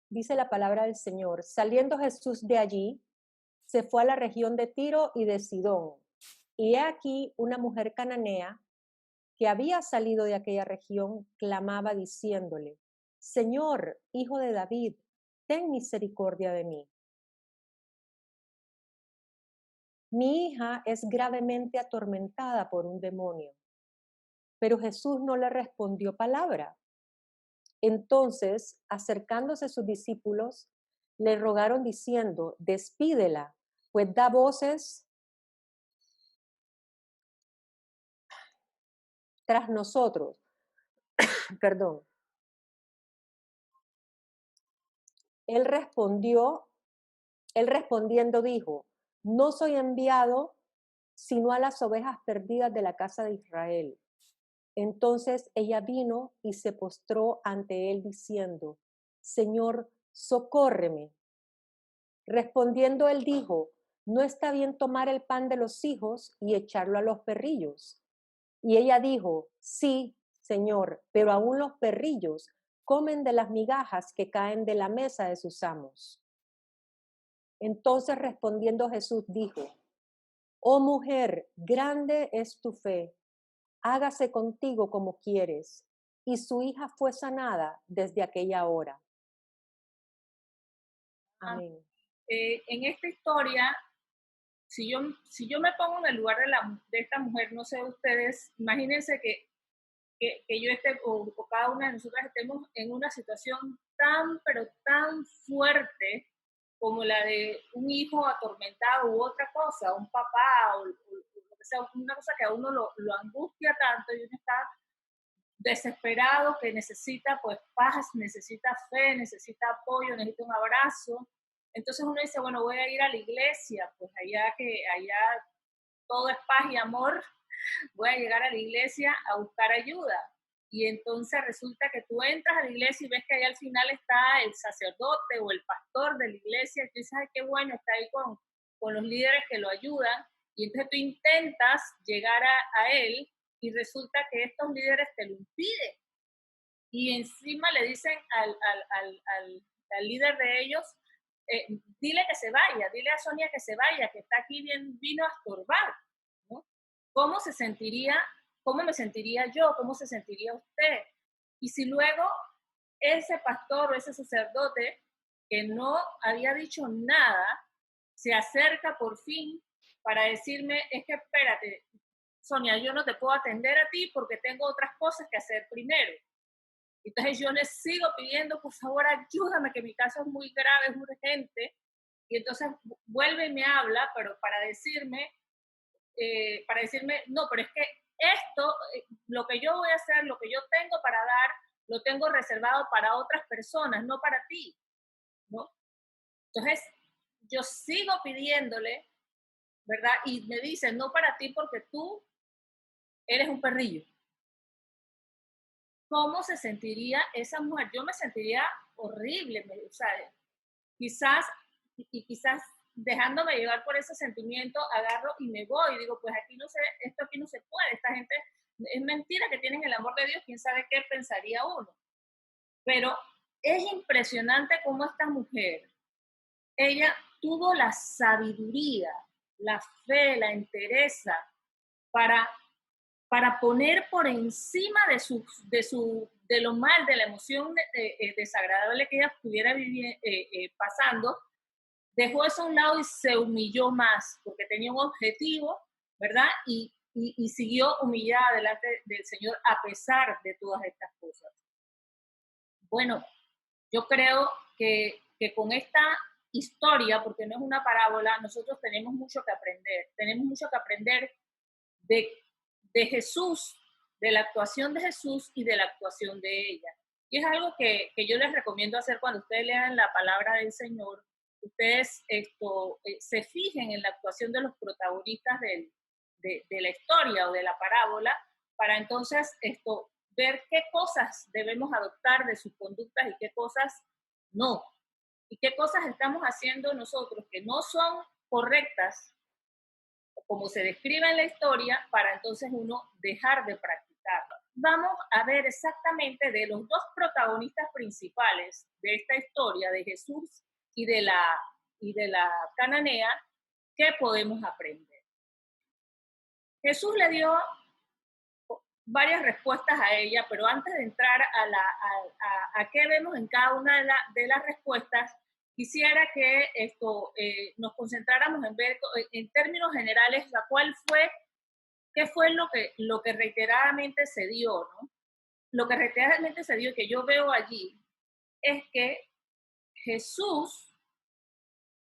Dice la palabra del Señor: saliendo Jesús de allí, se fue a la región de Tiro y de Sidón. Y he aquí una mujer cananea que había salido de aquella región, clamaba diciéndole: Señor, hijo de David, ten misericordia de mí. Mi hija es gravemente atormentada por un demonio. Pero Jesús no le respondió palabra. Entonces, acercándose sus discípulos, le rogaron diciendo: despídela, pues da voces tras nosotros. Perdón. Él respondió, él respondiendo dijo: no soy enviado sino a las ovejas perdidas de la casa de Israel. Entonces ella vino y se postró ante él diciendo: Señor, socórreme. Respondiendo él dijo: no está bien tomar el pan de los hijos y echarlo a los perrillos. Y ella dijo: sí, Señor, pero aún los perrillos comen de las migajas que caen de la mesa de sus amos. Entonces respondiendo Jesús dijo: oh mujer, grande es tu fe, hágase contigo como quieres. Y su hija fue sanada desde aquella hora. Amén. En esta historia, si yo me pongo en el lugar de esta mujer, no sé ustedes, imagínense que yo esté, o cada una de nosotras estemos en una situación tan, pero tan fuerte como la de un hijo atormentado u otra cosa, un papá o lo que sea, una cosa que a uno lo angustia tanto y uno está desesperado, que necesita pues paz, necesita fe, necesita apoyo, necesita un abrazo. Entonces uno dice, bueno, voy a ir a la iglesia, pues allá todo es paz y amor, voy a llegar a la iglesia a buscar ayuda. Y entonces resulta que tú entras a la iglesia y ves que ahí al final está el sacerdote o el pastor de la iglesia, y tú dices, ay, qué bueno, está ahí con los líderes que lo ayudan, y entonces tú intentas llegar a él y resulta que estos líderes te lo impiden. Y encima le dicen al líder de ellos, dile que se vaya, dile a Sonia que se vaya, que está aquí, vino a estorbar, ¿no? ¿Cómo se sentiría, cómo me sentiría yo, cómo se sentiría usted? Y si luego ese pastor o ese sacerdote que no había dicho nada, se acerca por fin para decirme, es que espérate, Sonia, yo no te puedo atender a ti porque tengo otras cosas que hacer primero. Entonces yo les sigo pidiendo, por favor, ayúdame, que mi caso es muy grave, es urgente. Y entonces vuelve y me habla, pero para decirme, no, pero es que esto, lo que yo voy a hacer, lo que yo tengo para dar, lo tengo reservado para otras personas, no para ti, ¿no? Entonces yo sigo pidiéndole, ¿verdad? Y me dice, no para ti porque tú eres un perrillo. ¿Cómo se sentiría esa mujer? Yo me sentiría horrible, o sea, quizás, y quizás dejándome llevar por ese sentimiento, agarro y me voy, y digo, pues aquí no se, esto aquí no se puede, esta gente, es mentira que tienen el amor de Dios, quién sabe qué pensaría uno. Pero es impresionante cómo esta mujer, ella tuvo la sabiduría, la fe, la entereza para poner por encima de lo mal, de la emoción desagradable que ella estuviera pasando, dejó eso a un lado y se humilló más, porque tenía un objetivo, ¿verdad? Y siguió humillada delante del Señor a pesar de todas estas cosas. Bueno, yo creo que con esta historia, porque no es una parábola, nosotros tenemos mucho que aprender. Tenemos mucho que aprender de, de Jesús, de la actuación de Jesús y de la actuación de ella. Y es algo que yo les recomiendo hacer cuando ustedes lean la palabra del Señor. Ustedes se fijen en la actuación de los protagonistas de la historia o de la parábola para entonces ver qué cosas debemos adoptar de sus conductas y qué cosas no. Y qué cosas estamos haciendo nosotros que no son correctas como se describe en la historia, para entonces uno dejar de practicarlo. vamos a ver exactamente de los dos protagonistas principales de esta historia, de Jesús y de la cananea, qué podemos aprender. Jesús le dio varias respuestas a ella, pero antes de entrar a qué vemos en cada una de las respuestas, quisiera que nos concentráramos en ver en términos generales qué fue lo que reiteradamente se dio, ¿no? Lo que reiteradamente se dio, que yo veo allí, es que Jesús,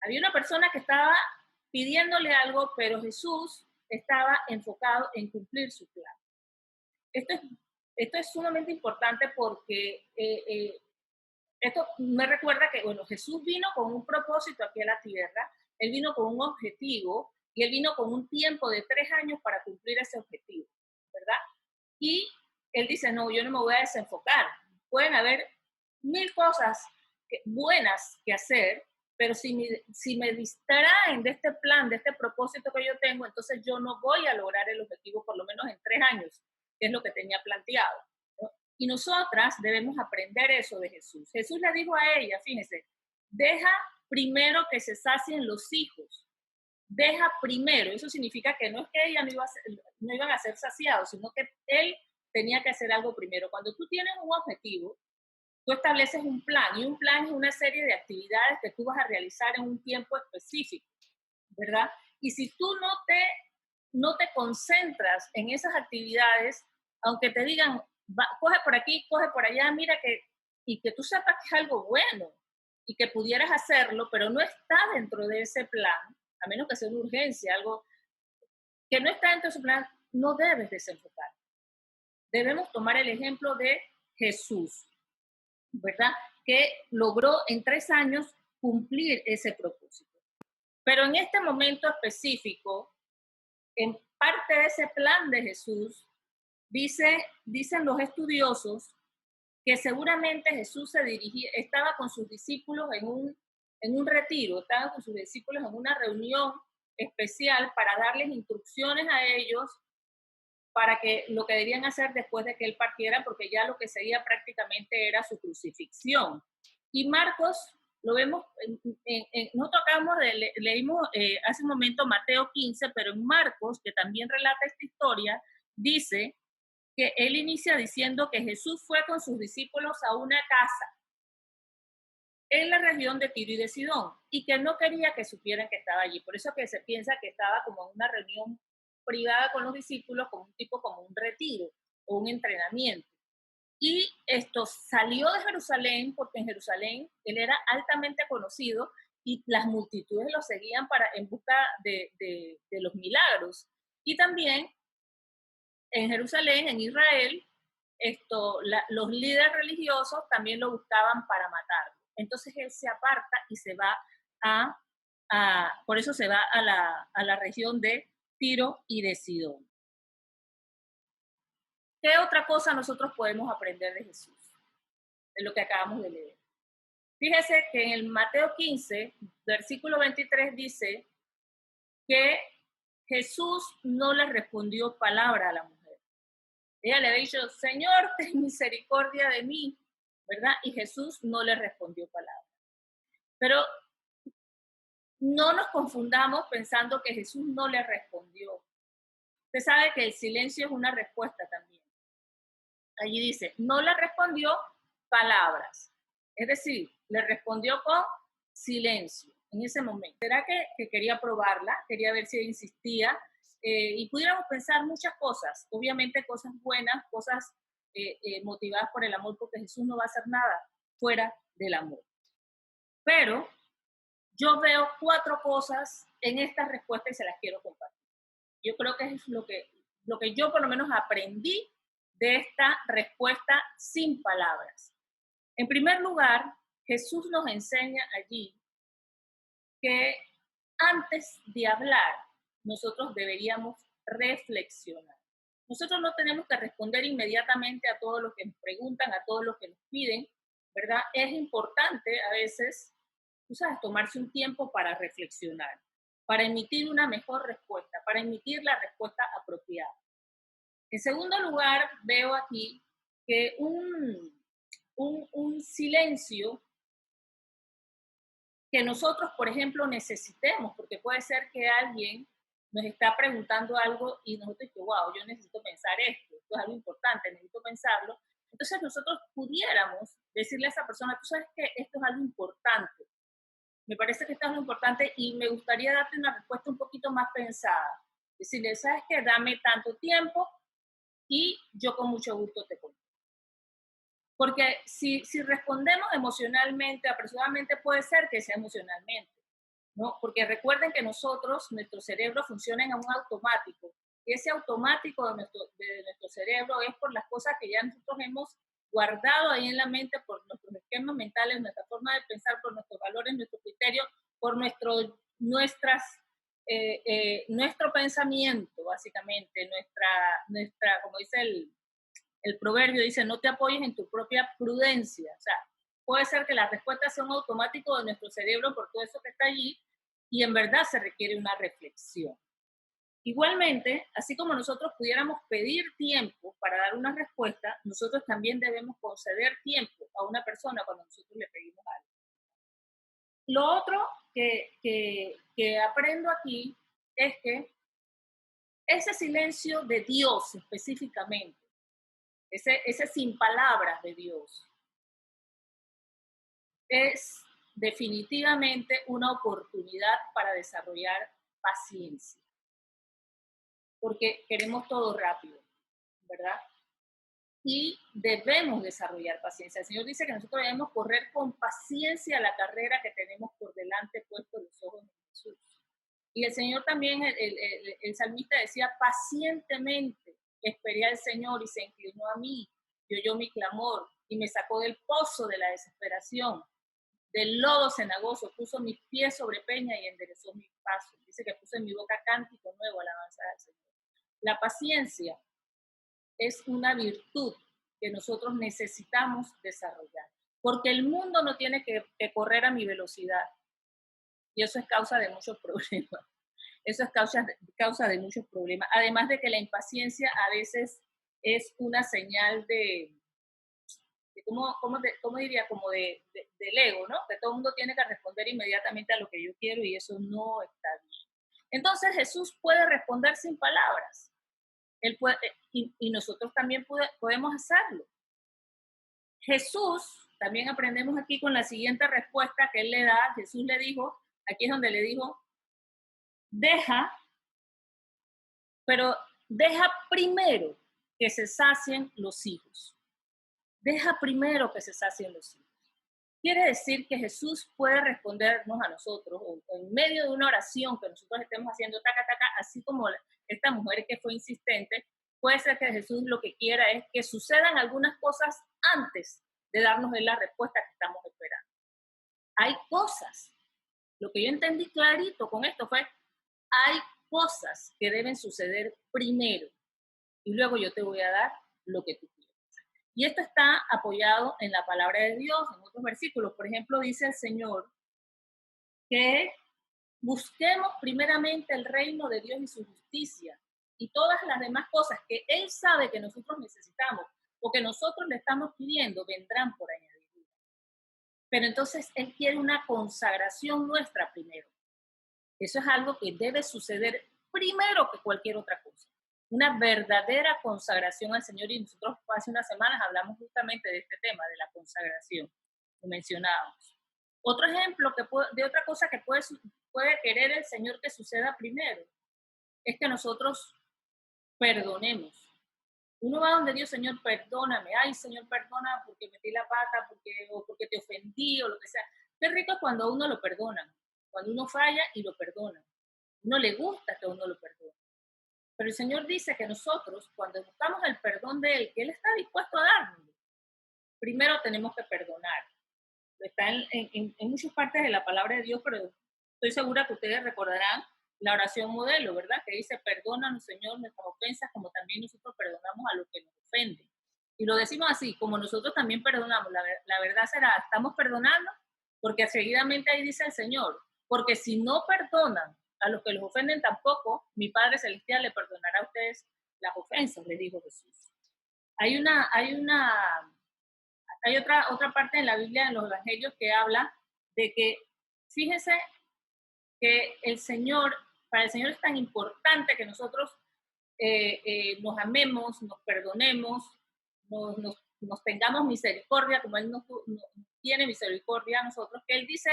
había una persona que estaba pidiéndole algo, pero Jesús estaba enfocado en cumplir su plan. Esto es, esto es sumamente importante porque esto me recuerda que, bueno, Jesús vino con un propósito aquí a la tierra, él vino con un objetivo y él vino con un tiempo de 3 años para cumplir ese objetivo, ¿verdad? Y él dice, no, yo no me voy a desenfocar. Pueden haber 1000 cosas buenas que hacer, pero si me distraen de este plan, de este propósito que yo tengo, entonces yo no voy a lograr el objetivo por lo menos en 3 años, que es lo que tenía planteado, ¿no? Y nosotras debemos aprender eso de Jesús. Jesús le dijo a ella, fíjense, deja primero que se sacien los hijos. Deja primero, eso significa que no es que ella no iban a ser saciados, sino que él tenía que hacer algo primero. Cuando tú tienes un objetivo, tú estableces un plan, y un plan es una serie de actividades que tú vas a realizar en un tiempo específico, ¿verdad? Y si tú no te concentras en esas actividades, aunque te digan, coge por aquí, coge por allá, mira y que tú sepas que es algo bueno y que pudieras hacerlo, pero no está dentro de ese plan, a menos que sea una urgencia, algo que no está dentro de su plan, no debes desenfocar. Debemos tomar el ejemplo de Jesús, ¿verdad? Que logró en 3 años cumplir ese propósito. Pero en este momento específico, en parte de ese plan de Jesús, dicen los estudiosos que seguramente Jesús estaba con sus discípulos en un retiro, estaba con sus discípulos en una reunión especial para darles instrucciones a ellos para que lo que debían hacer después de que él partiera, porque ya lo que seguía prácticamente era su crucifixión. Y Marcos, lo vemos, nosotros leímos hace un momento Mateo 15, pero en Marcos, que también relata esta historia, dice que él inicia diciendo que Jesús fue con sus discípulos a una casa en la región de Tiro y de Sidón, y que no quería que supieran que estaba allí. Por eso que se piensa que estaba como en una reunión privada con los discípulos, como un retiro o un entrenamiento. Y esto salió de Jerusalén, porque en Jerusalén él era altamente conocido y las multitudes lo seguían en busca de los milagros. Y también en Jerusalén, en Israel, los líderes religiosos también lo buscaban para matarlo. Entonces él se aparta y se va por eso se va a la región de Tiro y de Sidón. ¿Qué otra cosa nosotros podemos aprender de Jesús? De lo que acabamos de leer. Fíjese que en el Mateo 15, versículo 23 dice que Jesús no le respondió palabra a la mujer. Ella le había dicho, Señor, ten misericordia de mí, ¿verdad? Y Jesús no le respondió palabra. Pero no nos confundamos pensando que Jesús no le respondió. Usted sabe que el silencio es una respuesta también. Allí dice, no le respondió palabras. Es decir, le respondió con silencio en ese momento. ¿Será que quería probarla? Quería ver si insistía. Y pudiéramos pensar muchas cosas, obviamente cosas buenas, cosas motivadas por el amor, porque Jesús no va a hacer nada fuera del amor. Pero yo veo 4 cosas en esta respuesta y se las quiero compartir. Yo creo que es lo que yo por lo menos aprendí de esta respuesta sin palabras. En primer lugar, Jesús nos enseña allí que antes de hablar, nosotros deberíamos reflexionar. Nosotros no tenemos que responder inmediatamente a todos los que nos preguntan, a todos los que nos piden, ¿verdad? Es importante a veces, tú sabes, tomarse un tiempo para reflexionar, para emitir una mejor respuesta, para emitir la respuesta apropiada. En segundo lugar, veo aquí que un silencio que nosotros, por ejemplo, necesitemos, porque puede ser que alguien nos está preguntando algo y nosotros que, wow, yo necesito pensar esto es algo importante, necesito pensarlo. Entonces nosotros pudiéramos decirle a esa persona, tú sabes que esto es algo importante, me parece que esto es algo importante y me gustaría darte una respuesta un poquito más pensada. Decirle, sabes que dame tanto tiempo y yo con mucho gusto te contesto. Porque si respondemos emocionalmente, apresuradamente, puede ser que sea emocionalmente, ¿no? Porque recuerden que nosotros, nuestro cerebro funciona en un automático. Y ese automático de nuestro cerebro es por las cosas que ya nosotros hemos guardado ahí en la mente, por nuestros esquemas mentales, nuestra forma de pensar, por nuestros valores, nuestros criterios, por nuestro pensamiento, básicamente, como dice el proverbio, dice, no te apoyes en tu propia prudencia. O sea, puede ser que la respuesta sea un automático de nuestro cerebro por todo eso que está allí y en verdad se requiere una reflexión. Igualmente, así como nosotros pudiéramos pedir tiempo para dar una respuesta, nosotros también debemos conceder tiempo a una persona cuando nosotros le pedimos algo. Lo otro que aprendo aquí es que ese silencio de Dios específicamente, ese sin palabras de Dios, es definitivamente una oportunidad para desarrollar paciencia, porque queremos todo rápido, ¿verdad? Y debemos desarrollar paciencia. El Señor dice que nosotros debemos correr con paciencia la carrera que tenemos por delante puesto los ojos en Jesús. Y el Señor también, el salmista decía, pacientemente esperé al Señor y se inclinó a mí, y oyó mi clamor y me sacó del pozo de la desesperación, del lodo cenagoso, puso mis pies sobre peña y enderezó mis pasos. Dice que puso en mi boca cántico nuevo, alabanza al Señor. La paciencia es una virtud que nosotros necesitamos desarrollar, porque el mundo no tiene que correr a mi velocidad y eso es causa de muchos problemas. Eso es causa de muchos problemas. Además de que la impaciencia a veces es una señal ¿cómo diría? Como del ego, ¿no? Que todo el mundo tiene que responder inmediatamente a lo que yo quiero y eso no está bien. Entonces Jesús puede responder sin palabras. Él puede, y nosotros también podemos hacerlo. Jesús, también aprendemos aquí con la siguiente respuesta que él le da. Jesús le dijo, aquí es donde le dijo, pero deja primero que se sacien los hijos. Deja primero que se sacien los hijos. Quiere decir que Jesús puede respondernos a nosotros o en medio de una oración que nosotros estemos haciendo taca, taca, así como esta mujer que fue insistente, puede ser que Jesús lo que quiera es que sucedan algunas cosas antes de darnos la respuesta que estamos esperando. Hay cosas, lo que yo entendí clarito con esto fue, hay cosas que deben suceder primero y luego yo te voy a dar lo que tú quieres. Y esto está apoyado en la palabra de Dios, en otros versículos. Por ejemplo, dice el Señor que busquemos primeramente el reino de Dios y su justicia y todas las demás cosas que Él sabe que nosotros necesitamos o que nosotros le estamos pidiendo vendrán por añadidura. Pero entonces Él quiere una consagración nuestra primero. Eso es algo que debe suceder primero que cualquier otra cosa. Una verdadera consagración al Señor, y nosotros hace unas semanas hablamos justamente de este tema, de la consagración, lo mencionábamos. Otro ejemplo de otra cosa que puede querer el Señor que suceda primero es que nosotros perdonemos. Uno va donde Dios, Señor, perdóname, ay, Señor, perdona porque metí la pata, o porque te ofendí, o lo que sea. Qué rico es cuando a uno lo perdonan, cuando uno falla y lo perdona. No le gusta que a uno lo perdone. Pero el Señor dice que nosotros, cuando buscamos el perdón de Él, que Él está dispuesto a darnos, primero tenemos que perdonar. Está en muchas partes de la palabra de Dios, pero estoy segura que ustedes recordarán la oración modelo, ¿verdad? Que dice, perdónanos, Señor, nuestras ofensas, como también nosotros perdonamos a los que nos ofenden. Y lo decimos así, como nosotros también perdonamos. La verdad será, estamos perdonando, porque seguidamente ahí dice el Señor, porque si no perdonan a los que los ofenden tampoco, mi Padre Celestial le perdonará a ustedes las ofensas, le dijo Jesús. Hay otra parte en la Biblia, en los evangelios, que habla de que, fíjense que para el Señor es tan importante que nosotros nos amemos, nos perdonemos, nos tengamos misericordia, como Él nos tiene misericordia a nosotros, que Él dice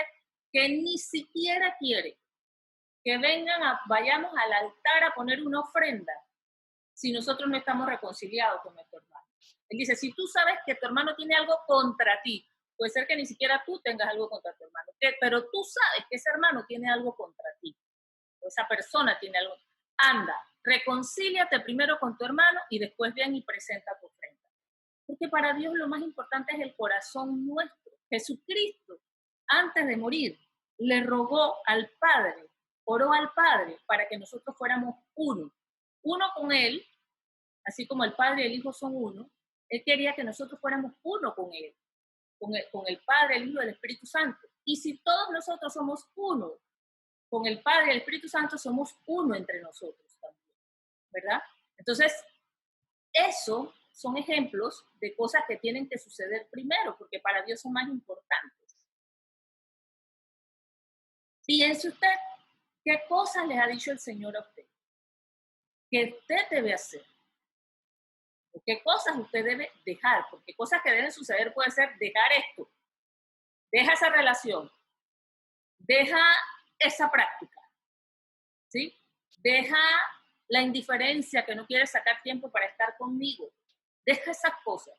que ni siquiera quiere que vayamos al altar a poner una ofrenda si nosotros no estamos reconciliados con nuestro hermano. Él dice, si tú sabes que tu hermano tiene algo contra ti, puede ser que ni siquiera tú tengas algo contra tu hermano, pero tú sabes que ese hermano tiene algo contra ti, o esa persona tiene algo. Anda, reconcíliate primero con tu hermano y después ven y presenta tu ofrenda. Porque para Dios lo más importante es el corazón nuestro. Jesucristo, antes de morir, le rogó al Padre, oró al Padre para que nosotros fuéramos uno con Él, así como el Padre y el Hijo son uno. Él quería que nosotros fuéramos uno con Él, con el Padre, el Hijo y el Espíritu Santo. Y si todos nosotros somos uno con el Padre y el Espíritu Santo, somos uno entre nosotros también, ¿verdad? Entonces, eso son ejemplos de cosas que tienen que suceder primero, porque para Dios son más importantes. Piense usted, ¿qué cosas les ha dicho el Señor a usted? ¿Qué usted debe hacer? ¿Qué cosas usted debe dejar? Porque cosas que deben suceder puede ser dejar esto, deja esa relación, deja esa práctica, ¿sí? Deja la indiferencia que no quiere sacar tiempo para estar conmigo. Deja esas cosas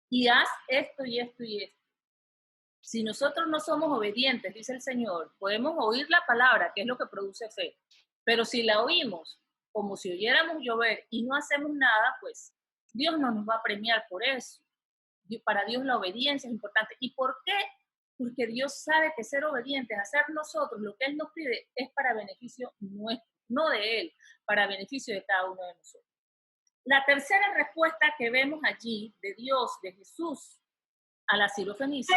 y haz esto y esto y esto. Si nosotros no somos obedientes, dice el Señor, podemos oír la palabra, que es lo que produce fe, pero si la oímos como si oyéramos llover y no hacemos nada, pues Dios no nos va a premiar por eso. Para Dios la obediencia es importante. ¿Y por qué? Porque Dios sabe que ser obedientes, hacer nosotros lo que Él nos pide, es para beneficio nuestro, no de Él, para beneficio de cada uno de nosotros. La tercera respuesta que vemos allí de Dios, de Jesús, a la sirofenicia,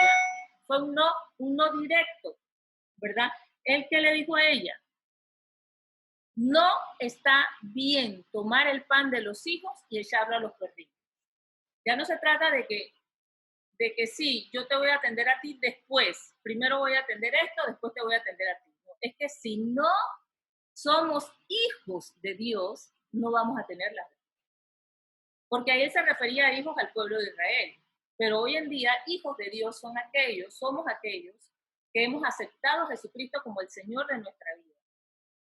fue un no directo, ¿verdad? Él que le dijo a ella, no está bien tomar el pan de los hijos y echarlo a los perritos. Ya no se trata de que sí, yo te voy a atender a ti después. Primero voy a atender esto, después te voy a atender a ti. No, es que si no somos hijos de Dios, no vamos a tener la respuesta. Porque ahí él se refería a hijos al pueblo de Israel. Pero hoy en día, hijos de Dios somos aquellos que hemos aceptado a Jesucristo como el Señor de nuestra vida.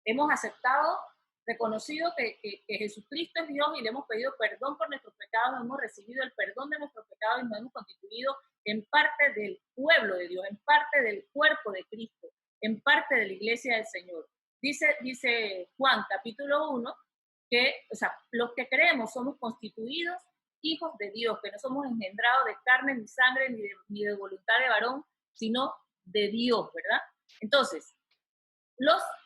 Hemos aceptado, reconocido que Jesucristo es Dios y le hemos pedido perdón por nuestros pecados, hemos recibido el perdón de nuestros pecados y nos hemos constituido en parte del pueblo de Dios, en parte del cuerpo de Cristo, en parte de la iglesia del Señor. Dice Juan, capítulo 1, que, los que creemos somos constituidos hijos de Dios, que no somos engendrados de carne ni sangre ni de voluntad de varón, sino de Dios, ¿verdad? Entonces,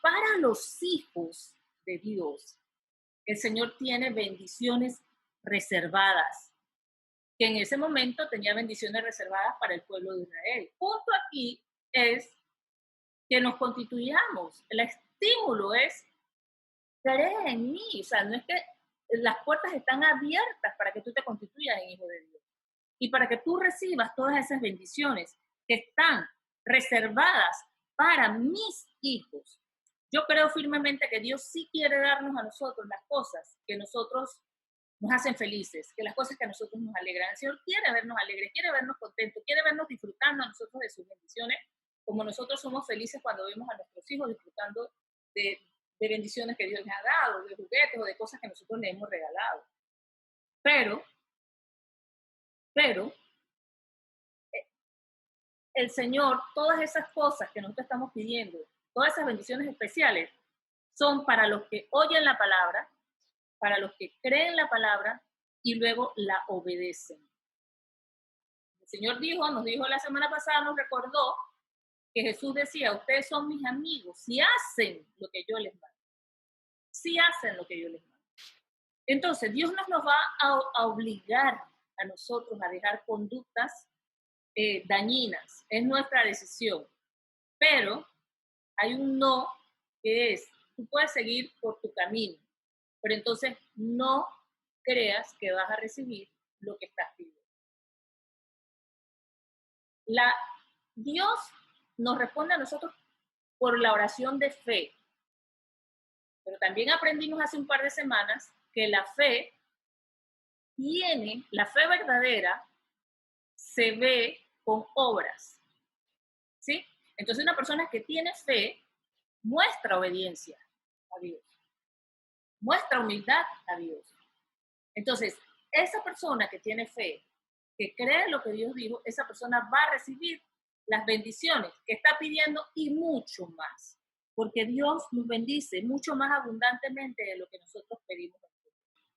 para los hijos de Dios, el Señor tiene bendiciones reservadas, que en ese momento tenía bendiciones reservadas para el pueblo de Israel. Punto aquí es que nos constituyamos. El estímulo es, cree en mí. O sea, no es que las puertas están abiertas para que tú te constituyas en hijo de Dios. Y para que tú recibas todas esas bendiciones que están reservadas para mis hijos. Yo creo firmemente que Dios sí quiere darnos a nosotros las cosas que nosotros nos hacen felices, que las cosas que a nosotros nos alegran. El Señor quiere vernos alegres, quiere vernos contentos, quiere vernos disfrutando a nosotros de sus bendiciones, como nosotros somos felices cuando vemos a nuestros hijos disfrutando de bendiciones que Dios les ha dado, de juguetes o de cosas que nosotros les hemos regalado. Pero el Señor, todas esas cosas que nosotros estamos pidiendo, todas esas bendiciones especiales, son para los que oyen la palabra, para los que creen la palabra y luego la obedecen. El Señor nos dijo la semana pasada, nos recordó que Jesús decía, ustedes son mis amigos si hacen lo que yo les mando. Si hacen lo que yo les mando. Entonces, Dios no nos va a obligar a nosotros a dejar conductas dañinas. Es nuestra decisión. Pero hay un no que es, tú puedes seguir por tu camino, pero entonces no creas que vas a recibir lo que estás pidiendo. Dios nos responde a nosotros por la oración de fe, pero también aprendimos hace un par de semanas que la fe verdadera se ve con obras, ¿sí? Entonces una persona que tiene fe muestra obediencia a Dios, muestra humildad a Dios. Entonces, esa persona que tiene fe, que cree lo que Dios dijo, esa persona va a recibir las bendiciones que está pidiendo y mucho más, porque Dios nos bendice mucho más abundantemente de lo que nosotros pedimos.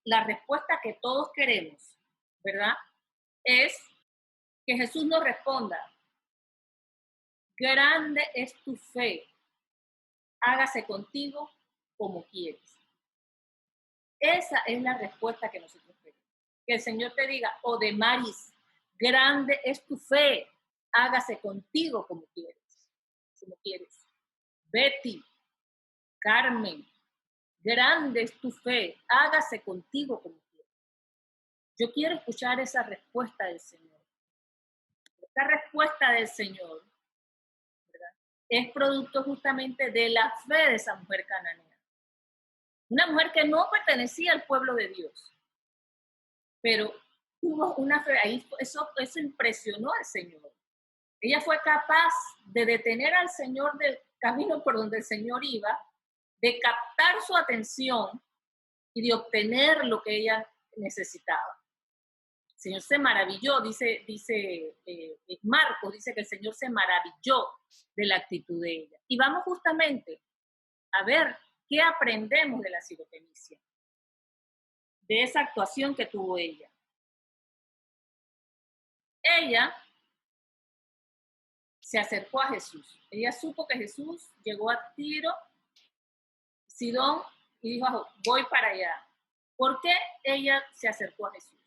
La respuesta que todos queremos, ¿verdad? Es que Jesús nos responda: grande es tu fe, hágase contigo como quieres. Esa es la respuesta que nosotros queremos. Que el Señor te diga: oh, de Maris, grande es tu fe, hágase contigo como quieres. Como quieres. Betty, Carmen, grande es tu fe, hágase contigo como quieres. Yo quiero escuchar esa respuesta del Señor. Esta respuesta del Señor, ¿verdad?, es producto justamente de la fe de esa mujer cananea. Una mujer que no pertenecía al pueblo de Dios, pero tuvo una fe ahí. Eso impresionó al Señor. Ella fue capaz de detener al Señor del camino por donde el Señor iba, de captar su atención y de obtener lo que ella necesitaba. El Señor se maravilló, dice Marcos, dice que el Señor se maravilló de la actitud de ella. Y vamos justamente a ver qué aprendemos de la sirofenicia, de esa actuación que tuvo ella. Ella se acercó a Jesús. Ella supo que Jesús llegó a Tiro, Sidón, y dijo: voy para allá. ¿Por qué ella se acercó a Jesús?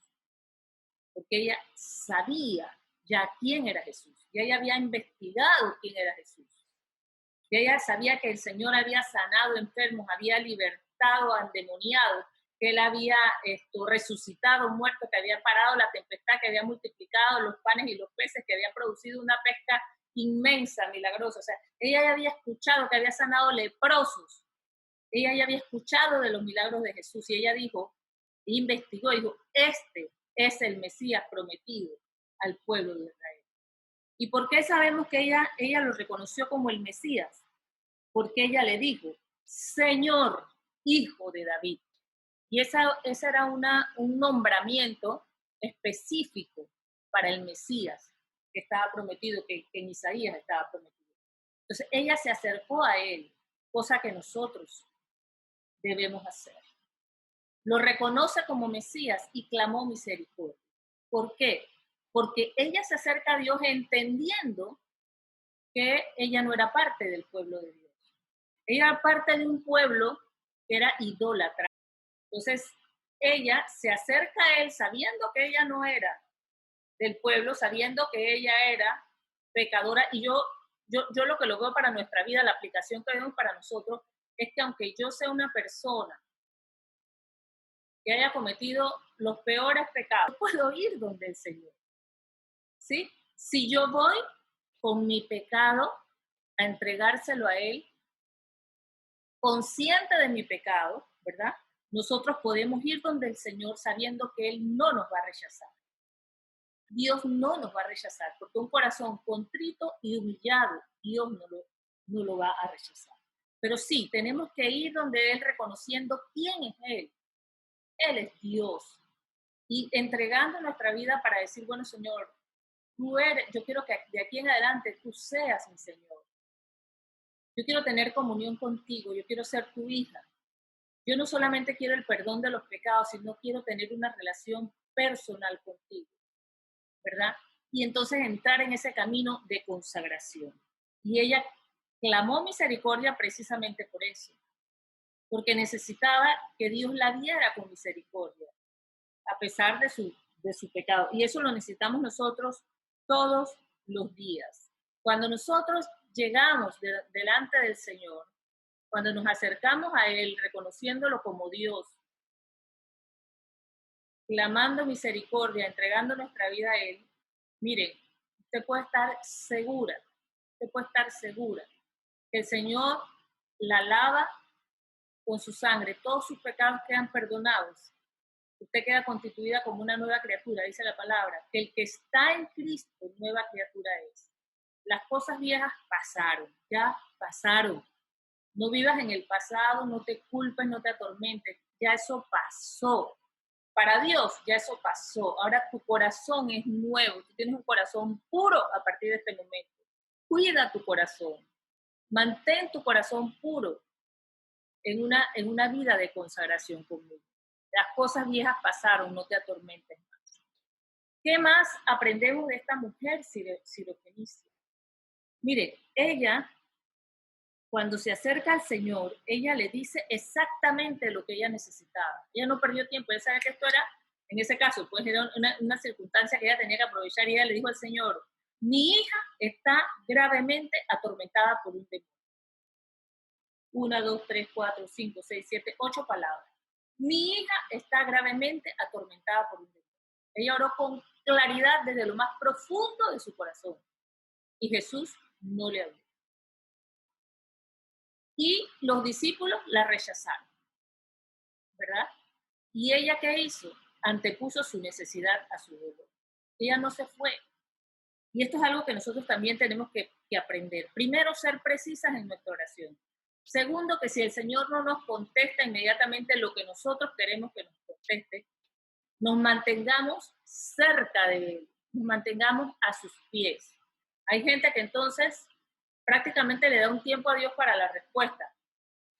Porque ella sabía ya quién era Jesús. Ya ella había investigado quién era Jesús. Ya ella sabía que el Señor había sanado enfermos, había libertado a endemoniados, que Él había resucitado muertos, que había parado la tempestad, que había multiplicado los panes y los peces, que había producido una pesca inmensa, milagrosa. O sea, ella ya había escuchado que había sanado leprosos. Ella ya había escuchado de los milagros de Jesús y ella dijo, investigó, dijo: este es el Mesías prometido al pueblo de Israel. ¿Y por qué sabemos que ella lo reconoció como el Mesías? Porque ella le dijo: Señor, hijo de David. Y esa era un nombramiento específico para el Mesías que estaba prometido, que en Isaías estaba prometido. Entonces ella se acercó a él, cosa que nosotros debemos hacer. Lo reconoce como Mesías y clamó misericordia. ¿Por qué? Porque ella se acerca a Dios entendiendo que ella no era parte del pueblo de Dios. Ella era parte de un pueblo que era idólatra. Entonces, ella se acerca a él sabiendo que ella no era del pueblo, sabiendo que ella era pecadora. Y yo lo que lo veo para nuestra vida, la aplicación que vemos para nosotros, es que aunque yo sea una persona que haya cometido los peores pecados, puedo ir donde el Señor. ¿Sí? Si yo voy con mi pecado a entregárselo a Él, consciente de mi pecado, ¿verdad? Nosotros podemos ir donde el Señor sabiendo que Él no nos va a rechazar. Dios no nos va a rechazar, porque un corazón contrito y humillado, Dios no lo va a rechazar. Pero sí, tenemos que ir donde Él reconociendo quién es Él. Él es Dios. Y entregando nuestra vida para decir: bueno, Señor, yo quiero que de aquí en adelante tú seas mi Señor. Yo quiero tener comunión contigo, yo quiero ser tu hija. Yo no solamente quiero el perdón de los pecados, sino quiero tener una relación personal contigo, ¿verdad? Y entonces entrar en ese camino de consagración. Y ella clamó misericordia precisamente por eso, porque necesitaba que Dios la viera con misericordia, a pesar de su pecado. Y eso lo necesitamos nosotros todos los días. Cuando nosotros llegamos delante del Señor, cuando nos acercamos a Él reconociéndolo como Dios, clamando misericordia, entregando nuestra vida a Él, miren, usted puede estar segura que el Señor la lava con su sangre, todos sus pecados quedan perdonados. Usted queda constituida como una nueva criatura, dice la palabra, que el que está en Cristo, nueva criatura es. Las cosas viejas pasaron, ya pasaron. No vivas en el pasado, no te culpes, no te atormentes, ya eso pasó. Para Dios ya eso pasó. Ahora tu corazón es nuevo, tú tienes un corazón puro a partir de este momento. Cuida tu corazón, mantén tu corazón puro en una vida de consagración conmigo. Las cosas viejas pasaron, no te atormentes más. ¿Qué más aprendemos de esta mujer sirofenicia? Mire, ella, cuando se acerca al Señor, ella le dice exactamente lo que ella necesitaba. Ella no perdió tiempo, ella sabía que esto era, en ese caso, pues era una circunstancia que ella tenía que aprovechar y ella le dijo al Señor, mi hija está gravemente atormentada por un demonio. 1, 2, 3, 4, 5, 6, 7, 8 palabras. Mi hija está gravemente atormentada por un demonio. Ella oró con claridad desde lo más profundo de su corazón. Y Jesús no le habló. Y los discípulos la rechazaron, ¿verdad? ¿Y ella qué hizo? Antepuso su necesidad a su dolor. Ella no se fue. Y esto es algo que nosotros también tenemos que aprender. Primero, ser precisas en nuestra oración. Segundo, que si el Señor no nos contesta inmediatamente lo que nosotros queremos que nos conteste, nos mantengamos cerca de Él, nos mantengamos a sus pies. Hay gente que entonces prácticamente le da un tiempo a Dios para la respuesta.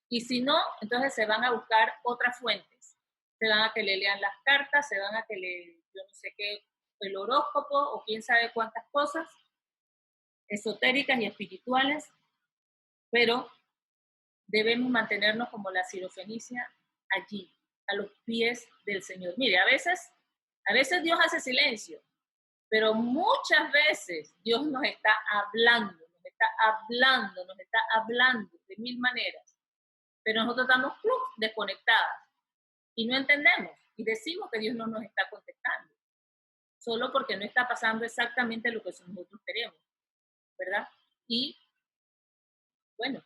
Y si no, entonces se van a buscar otras fuentes. Se van a que le lean las cartas, se van a que yo no sé qué, el horóscopo o quién sabe cuántas cosas esotéricas y espirituales, pero debemos mantenernos como la sirofenicia allí, a los pies del Señor. Mire, a veces Dios hace silencio, pero muchas veces Dios nos está hablando de mil maneras, pero nosotros estamos desconectadas y no entendemos y decimos que Dios no nos está contestando, solo porque no está pasando exactamente lo que nosotros queremos, ¿verdad? Y bueno,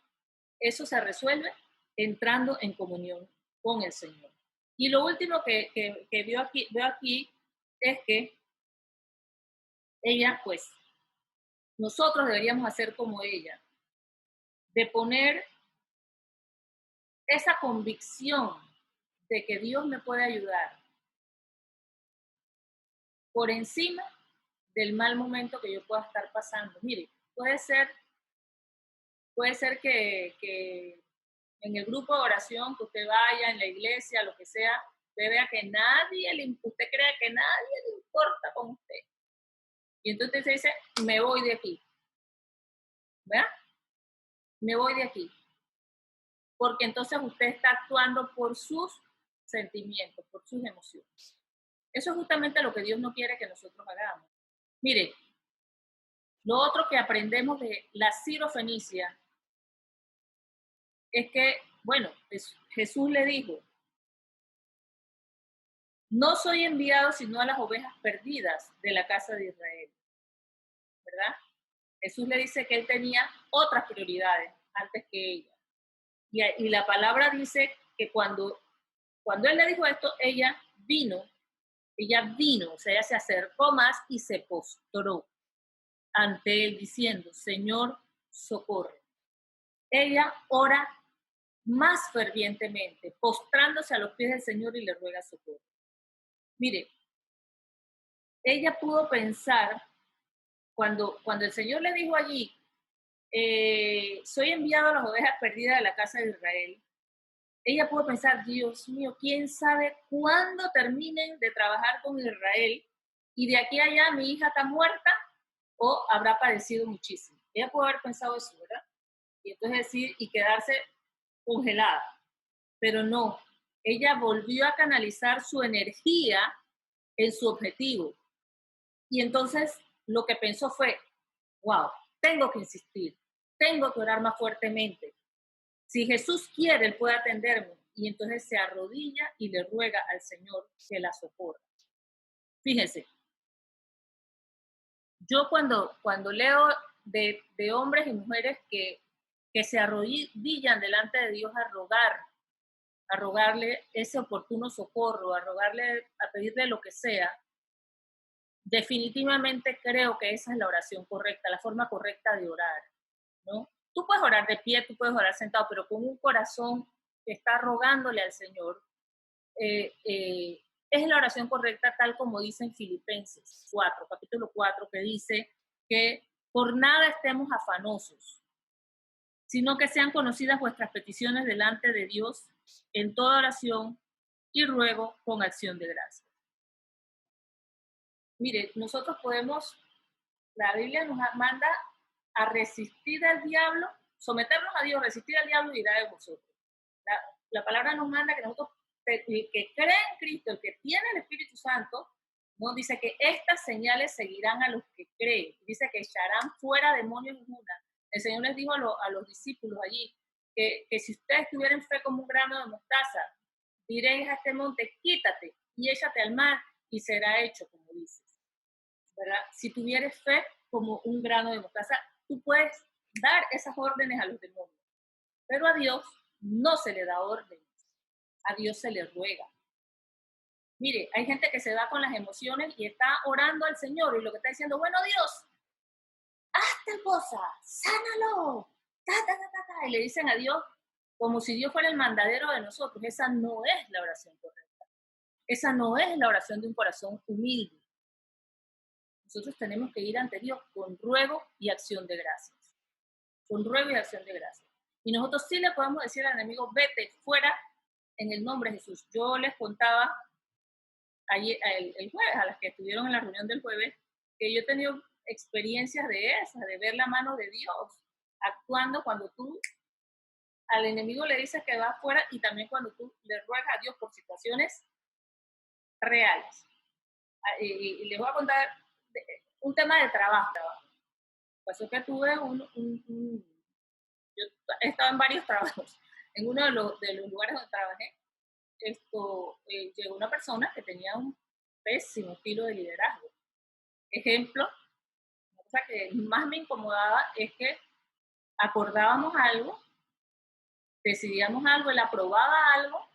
eso se resuelve entrando en comunión con el Señor. Y lo último que veo aquí es que ella, pues, nosotros deberíamos hacer como ella, de poner esa convicción de que Dios me puede ayudar por encima del mal momento que yo pueda estar pasando. Mire, puede ser que en el grupo de oración que usted vaya, en la iglesia, lo que sea, usted vea que usted cree que nadie le importa con usted. Y entonces usted dice, me voy de aquí. ¿Verdad? Me voy de aquí. Porque entonces usted está actuando por sus sentimientos, por sus emociones. Eso es justamente lo que Dios no quiere que nosotros hagamos. Mire, lo otro que aprendemos de la sirofenicia es que, bueno, Jesús le dijo, no soy enviado sino a las ovejas perdidas de la casa de Israel, ¿verdad? Jesús le dice que él tenía otras prioridades antes que ella. Y la palabra dice que cuando él le dijo esto, ella vino, o sea, ella se acercó más y se postró ante él diciendo, Señor, socorre. Ella ora más fervientemente, postrándose a los pies del Señor y le ruega socorro. Mire, ella pudo pensar, cuando el Señor le dijo allí, soy enviado a las ovejas perdidas de la casa de Israel, ella pudo pensar, Dios mío, quién sabe cuándo terminen de trabajar con Israel y de aquí a allá mi hija está muerta o habrá padecido muchísimo. Ella pudo haber pensado eso, ¿verdad? Y entonces decir, y quedarse congelada. Pero no, ella volvió a canalizar su energía en su objetivo. Y entonces lo que pensó fue, wow, tengo que insistir, tengo que orar más fuertemente. Si Jesús quiere, Él puede atenderme. Y entonces se arrodilla y le ruega al Señor que la socorra. Fíjense, yo cuando leo de hombres y mujeres que se arrodillan delante de Dios a rogarle ese oportuno socorro, a pedirle lo que sea, definitivamente creo que esa es la oración correcta, la forma correcta de orar, ¿no? Tú puedes orar de pie, tú puedes orar sentado, pero con un corazón que está rogándole al Señor, es la oración correcta tal como dice en Filipenses 4, capítulo 4, que dice que por nada estemos afanosos, sino que sean conocidas vuestras peticiones delante de Dios en toda oración y ruego con acción de gracias. Mire, nosotros podemos, la Biblia nos manda a resistir al diablo, someternos a Dios, resistir al diablo y irá de vosotros. La palabra nos manda que nosotros, el que cree en Cristo, el que tiene el Espíritu Santo, nos dice que estas señales seguirán a los que creen. Dice que echarán fuera demonios en una. El Señor les dijo a los discípulos allí que si ustedes tuvieran fe como un grano de mostaza, diréis a este monte, quítate y échate al mar y será hecho, como dices. ¿Verdad? Si tuvieres fe como un grano de mostaza, tú puedes dar esas órdenes a los demonios. Pero a Dios no se le da órdenes, a Dios se le ruega. Mire, hay gente que se va con las emociones y está orando al Señor y lo que está diciendo, bueno, Dios, haz tal cosa, sánalo, y le dicen a Dios como si Dios fuera el mandadero de nosotros. Esa no es la oración correcta. Esa no es la oración de un corazón humilde. Nosotros tenemos que ir ante Dios con ruego y acción de gracias. Con ruego y acción de gracias. Y nosotros sí le podemos decir al enemigo, vete fuera en el nombre de Jesús. Yo les contaba ayer, el jueves, a las que estuvieron en la reunión del jueves, que yo he tenido experiencias de esas, de ver la mano de Dios actuando cuando tú al enemigo le dices que va afuera y también cuando tú le ruegas a Dios por situaciones reales. Y les voy a contar un tema de trabajo. Pasó que tuve yo he estado en varios trabajos. En uno de los lugares donde trabajé, llegó una persona que tenía un pésimo estilo de liderazgo. Ejemplo, una cosa que más me incomodaba es que acordábamos algo, decidíamos algo, él aprobaba algo,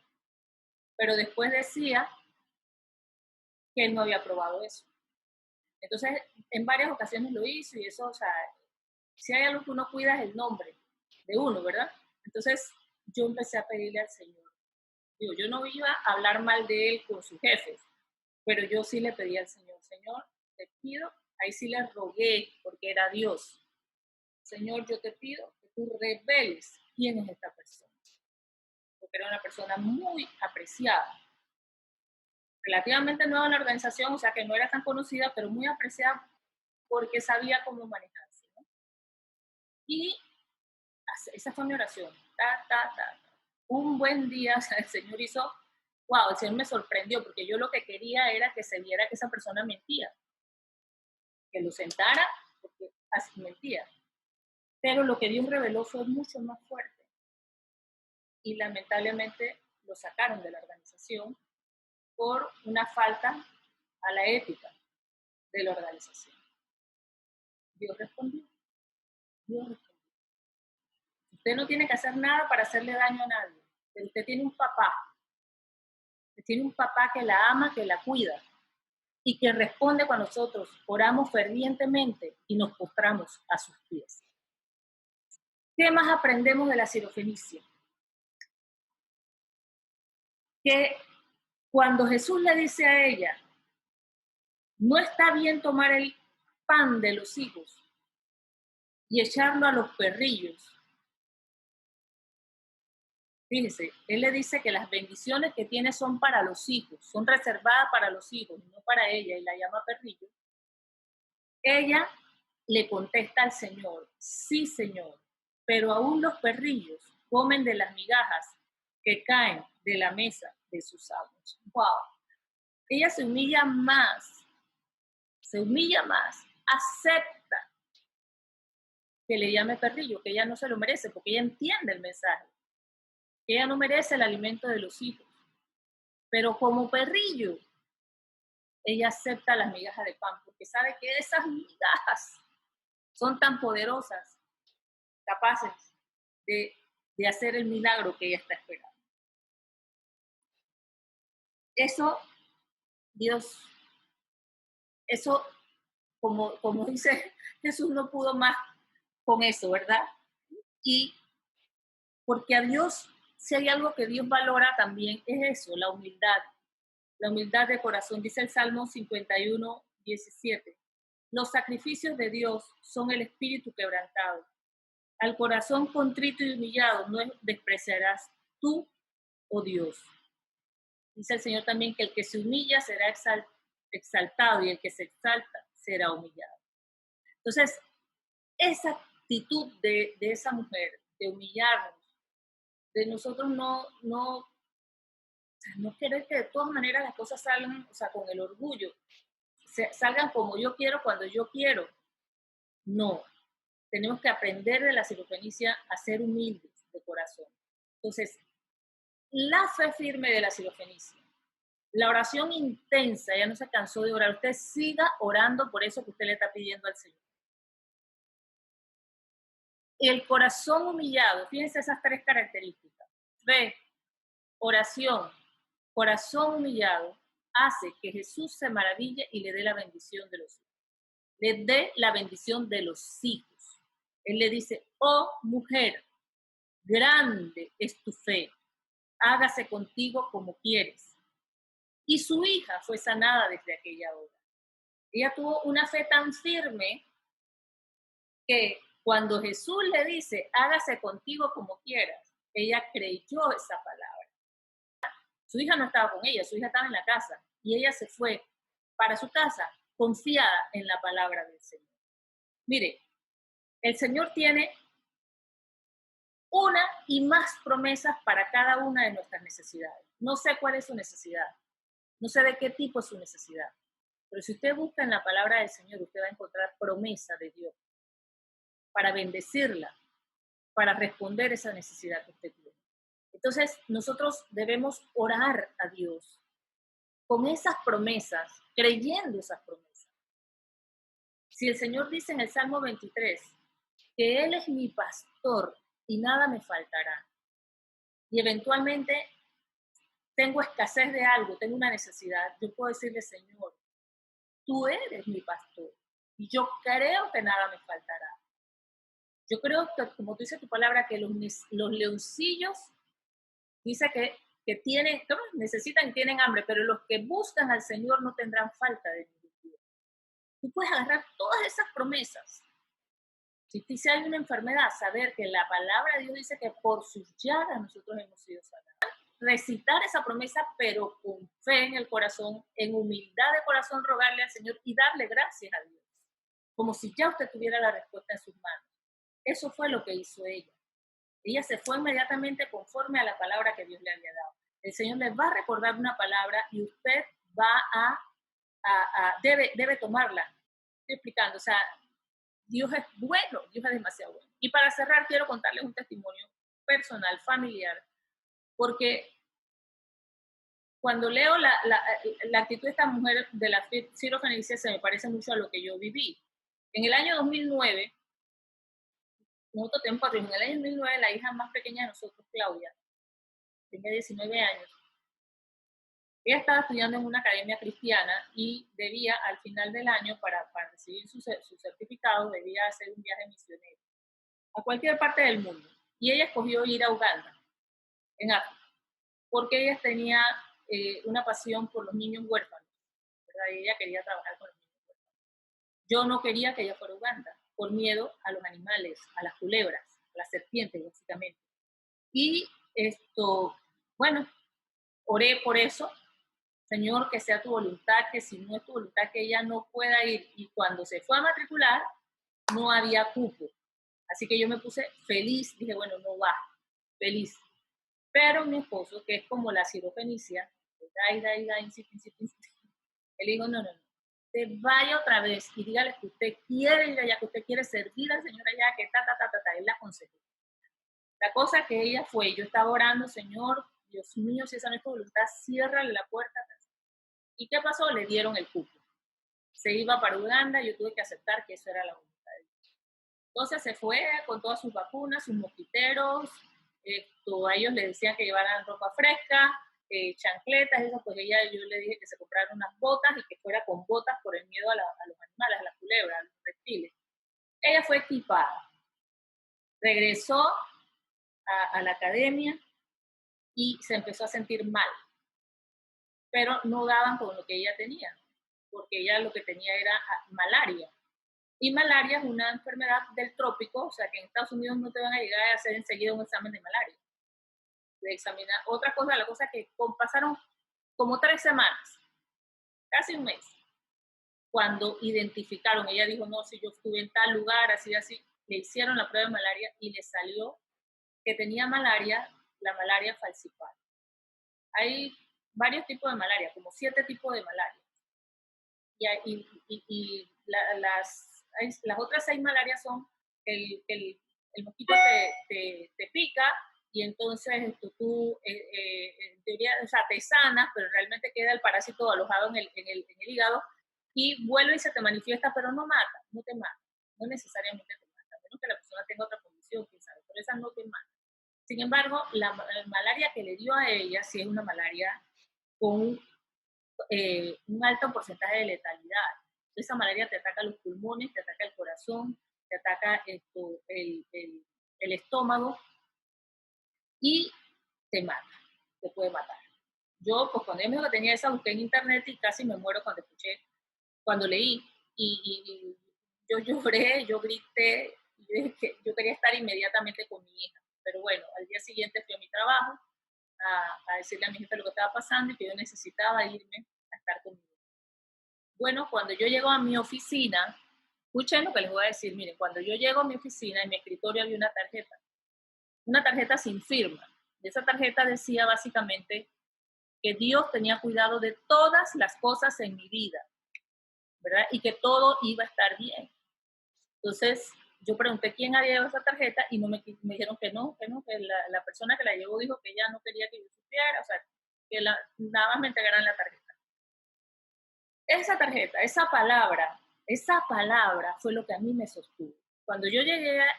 pero después decía que él no había aprobado eso. Entonces, en varias ocasiones lo hizo y eso, o sea, si hay algo que uno cuida es el nombre de uno, ¿verdad? Entonces, yo empecé a pedirle al Señor. Digo, yo no iba a hablar mal de él con sus jefes, pero yo sí le pedí al Señor, Señor, te pido, ahí sí le rogué, porque era Dios. Señor, yo te pido que tú reveles quién es esta persona, porque era una persona muy apreciada, relativamente nueva en la organización, o sea que no era tan conocida, pero muy apreciada porque sabía cómo manejarse, ¿no? Y esa fue mi oración, Un buen día, o sea, el Señor hizo, wow, el Señor me sorprendió, porque yo lo que quería era que se viera que esa persona mentía, que lo sentara, porque así mentía. Pero lo que Dios reveló fue mucho más fuerte. Y lamentablemente lo sacaron de la organización por una falta a la ética de la organización. Dios respondió. Dios respondió. Usted no tiene que hacer nada para hacerle daño a nadie, pero usted tiene un papá. Usted tiene un papá que la ama, que la cuida y que responde cuando nosotros oramos fervientemente y nos postramos a sus pies. ¿Qué más aprendemos de la sirofenicia? Que cuando Jesús le dice a ella, no está bien tomar el pan de los hijos y echarlo a los perrillos. Fíjese, él le dice que las bendiciones que tiene son para los hijos, son reservadas para los hijos, no para ella, y la llama perrillo. Ella le contesta al Señor, sí, Señor, pero aún los perrillos comen de las migajas que caen de la mesa de sus amos. ¡Wow! Ella se humilla más, acepta que le llame perrillo, que ella no se lo merece, porque ella entiende el mensaje, que ella no merece el alimento de los hijos. Pero como perrillo, ella acepta las migajas de pan, porque sabe que esas migajas son tan poderosas, capaces de hacer el milagro que ella está esperando. Eso, Dios, eso, como dice Jesús, no pudo más con eso, ¿verdad? Y porque a Dios, si hay algo que Dios valora también, es eso, la humildad de corazón. Dice el Salmo 51, 17. Los sacrificios de Dios son el espíritu quebrantado. Al corazón contrito y humillado no despreciarás tú, oh Dios. Dice el Señor también que el que se humilla será exaltado y el que se exalta será humillado. Entonces, esa actitud de esa mujer, de humillarnos, de nosotros no querer que de todas maneras las cosas salgan, o sea, con el orgullo, salgan como yo quiero, cuando yo quiero. No, tenemos que aprender de la sirofenicia a ser humildes de corazón. Entonces, la fe firme de la sirofenicia, la oración intensa, ella no se cansó de orar, usted siga orando por eso que usted le está pidiendo al Señor. El corazón humillado, fíjense esas tres características: fe, oración, corazón humillado, hace que Jesús se maraville y le dé la bendición de los hijos. Le dé la bendición de los hijos. Él le dice: oh mujer, grande es tu fe, hágase contigo como quieres. Y su hija fue sanada desde aquella hora. Ella tuvo una fe tan firme que cuando Jesús le dice, hágase contigo como quieras, ella creyó esa palabra. Su hija no estaba con ella, su hija estaba en la casa y ella se fue para su casa confiada en la palabra del Señor. Mire, el Señor tiene una y más promesas para cada una de nuestras necesidades. No sé cuál es su necesidad, no sé de qué tipo es su necesidad, pero si usted busca en la palabra del Señor, usted va a encontrar promesa de Dios para bendecirla, para responder esa necesidad que usted tiene. Entonces, nosotros debemos orar a Dios con esas promesas, creyendo esas promesas. Si el Señor dice en el Salmo 23 que Él es mi pastor y nada me faltará, y eventualmente tengo escasez de algo, tengo una necesidad, yo puedo decirle: Señor, tú eres mi pastor y yo creo que nada me faltará. Yo creo que, como tú dices tu palabra, que los leoncillos, dice que necesitan y tienen hambre, pero los que buscan al Señor no tendrán falta de ningún bien. Tú puedes agarrar todas esas promesas. Si hay una enfermedad, saber que la palabra de Dios dice que por sus llagas nosotros hemos sido sanados. Recitar esa promesa, pero con fe en el corazón, en humildad de corazón, rogarle al Señor y darle gracias a Dios, como si ya usted tuviera la respuesta en sus manos. Eso fue lo que hizo ella. Ella se fue inmediatamente conforme a la palabra que Dios le había dado. El Señor le va a recordar una palabra y usted va debe tomarla. Estoy explicando, o sea, Dios es bueno, Dios es demasiado bueno. Y para cerrar, quiero contarles un testimonio personal, familiar, porque cuando leo la actitud de esta mujer de la sirofenicia, se me parece mucho a lo que yo viví. En el año 2009, nosotros tenemos en el año 2009, la hija más pequeña de nosotros, Claudia, tenía 19 años. Ella estaba estudiando en una academia cristiana y debía, al final del año, para recibir su certificado, debía hacer un viaje misionero a cualquier parte del mundo. Y ella escogió ir a Uganda, en África, porque ella tenía una pasión por los niños huérfanos, ¿verdad? Y ella quería trabajar con los niños huérfanos. Yo no quería que ella fuera a Uganda, por miedo a los animales, a las culebras, a las serpientes, básicamente. Y bueno, oré por eso. Señor, que sea tu voluntad, que si no es tu voluntad, que ella no pueda ir. Y cuando se fue a matricular, no había cupo. Así que yo me puse feliz, dije, bueno, no va, feliz. Pero mi esposo, que es como la sirofenicia, él dijo, no, usted vaya otra vez y dígale que usted quiere ir allá, que usted quiere servir al Señor allá, que él la aconsejó. La cosa que ella fue, yo estaba orando: Señor, Dios mío, si esa no es tu voluntad, ciérrale la puerta. ¿Y qué pasó? Le dieron el cupo. Se iba para Uganda, yo tuve que aceptar que eso era la voluntad de Dios. Entonces se fue con todas sus vacunas, sus mosquiteros, a ellos les decían que llevaran ropa fresca, chancletas, eso, pues yo le dije que se compraran unas botas y que fuera con botas por el miedo a los animales, a las culebras, a los reptiles. Ella fue equipada, regresó a la academia y se empezó a sentir mal, pero no daban con lo que ella tenía, porque ella lo que tenía era malaria. Y malaria es una enfermedad del trópico, o sea que en Estados Unidos no te van a llegar a hacer enseguida un examen de malaria. De examinar. Otra cosa, la cosa que pasaron como 3 semanas, casi un mes, cuando identificaron, ella dijo, no, si yo estuve en tal lugar, así, así, le hicieron la prueba de malaria y le salió que tenía malaria, la malaria falciforme. Hay varios tipos de malaria, como 7 tipos de malaria. Las otras 6 malarias son el mosquito te pica y entonces tú, en teoría, o sea, te sanas, pero realmente queda el parásito alojado en el hígado y vuelve y se te manifiesta, pero no mata, no te mata, no necesariamente te mata, a menos que la persona tenga otra condición, quién sabe, pero esa no te mata. Sin embargo, la malaria que le dio a ella sí es una malaria con un alto porcentaje de letalidad. Esa malaria te ataca los pulmones, te ataca el corazón, te ataca el estómago y te mata, te puede matar. Yo, pues cuando ella me dijo que tenía esa, busqué en internet y casi me muero cuando escuché, cuando leí. Y yo lloré, yo grité, y dije que yo quería estar inmediatamente con mi hija. Pero bueno, al día siguiente fui a mi trabajo a decirle a mi jefe lo que estaba pasando y que yo necesitaba irme a estar conmigo. Bueno, cuando yo llego a mi oficina, escuchen lo que les voy a decir, miren, cuando yo llego a mi oficina, en mi escritorio había una tarjeta sin firma. Y esa tarjeta decía básicamente que Dios tenía cuidado de todas las cosas en mi vida, ¿verdad? Y que todo iba a estar bien. Entonces, yo pregunté quién había llevado esa tarjeta y no me dijeron que no, que la persona que la llevó dijo que ella no quería que yo supiera, o sea, que nada más me entregaran la tarjeta. Esa tarjeta, esa palabra fue lo que a mí me sostuvo. Cuando yo llegué a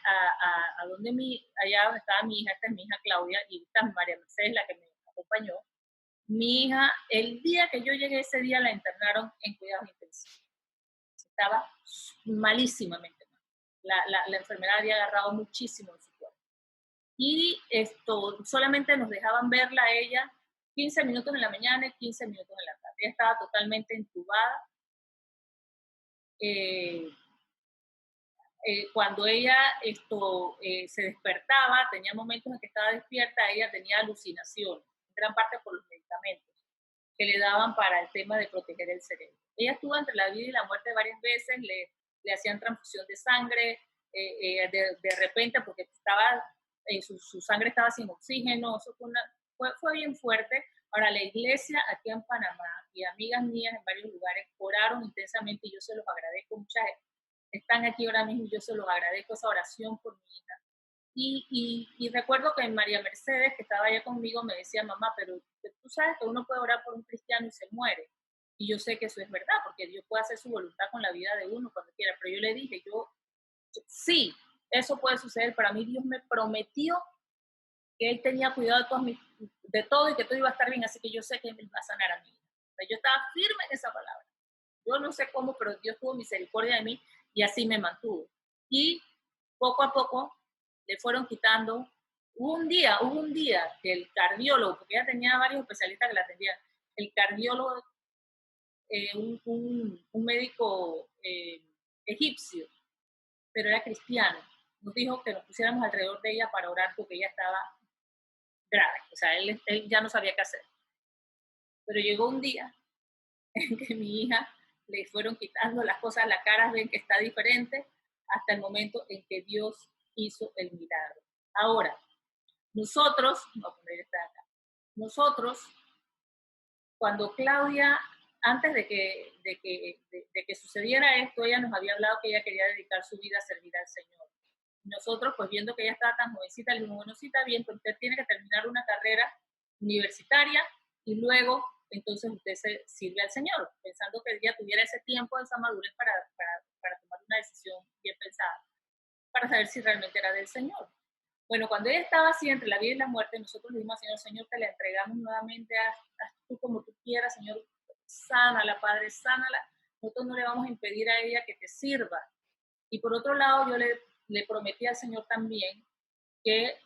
allá donde estaba mi hija, esta es mi hija Claudia y esta es María Mercedes, la que me acompañó, mi hija, el día que yo llegué, ese día la internaron en cuidados intensivos. Estaba malísimamente mal. La enfermedad había agarrado muchísimo en su cuerpo. Y solamente nos dejaban verla a ella 15 minutos en la mañana y 15 minutos en la tarde. Ella estaba totalmente entubada. Cuando ella se despertaba, tenía momentos en que estaba despierta, ella tenía alucinaciones, en gran parte por los medicamentos que le daban para el tema de proteger el cerebro. Ella estuvo entre la vida y la muerte varias veces, le hacían transfusión de sangre, de repente, porque su sangre estaba sin oxígeno, eso fue bien fuerte. Ahora, la iglesia aquí en Panamá y amigas mías en varios lugares oraron intensamente y yo se los agradezco. Muchas están aquí ahora mismo y yo se los agradezco esa oración por mi hija. Y recuerdo que María Mercedes, que estaba allá conmigo, me decía, mamá, pero tú sabes que uno puede orar por un cristiano y se muere. Y yo sé que eso es verdad, porque Dios puede hacer su voluntad con la vida de uno cuando quiera. Pero yo le dije, sí, eso puede suceder. Para mí Dios me prometió que Él tenía cuidado de todo y que todo iba a estar bien, así que yo sé que Él va a sanar a mí. O sea, yo estaba firme en esa palabra. Yo no sé cómo, pero Dios tuvo misericordia de mí y así me mantuvo. Y poco a poco le fueron quitando. Hubo un día que el cardiólogo, porque ella tenía varios especialistas que la atendían, el cardiólogo, un médico egipcio, pero era cristiano, nos dijo que nos pusiéramos alrededor de ella para orar porque ella estaba grave, o sea, él ya no sabía qué hacer. Pero llegó un día en que mi hija le fueron quitando las cosas, la cara ven que está diferente, hasta el momento en que Dios hizo el milagro. Ahora, nosotros, voy a poner esta acá, nosotros, cuando Claudia, antes de que sucediera esto, ella nos había hablado que ella quería dedicar su vida a servir al Señor. Nosotros, pues viendo que ella estaba tan jovencita, le dijimos, bueno, sí está bien, pero usted tiene que terminar una carrera universitaria y luego entonces usted se sirve al Señor, pensando que ella tuviera ese tiempo, esa madurez para tomar una decisión bien pensada, para saber si realmente era del Señor. Bueno, cuando ella estaba así entre la vida y la muerte, nosotros le dijimos al Señor, Señor, te la entregamos nuevamente, haz tú como tú quieras, Señor, sánala, Padre, sánala. Nosotros no le vamos a impedir a ella que te sirva. Y por otro lado, yo le prometí al Señor también que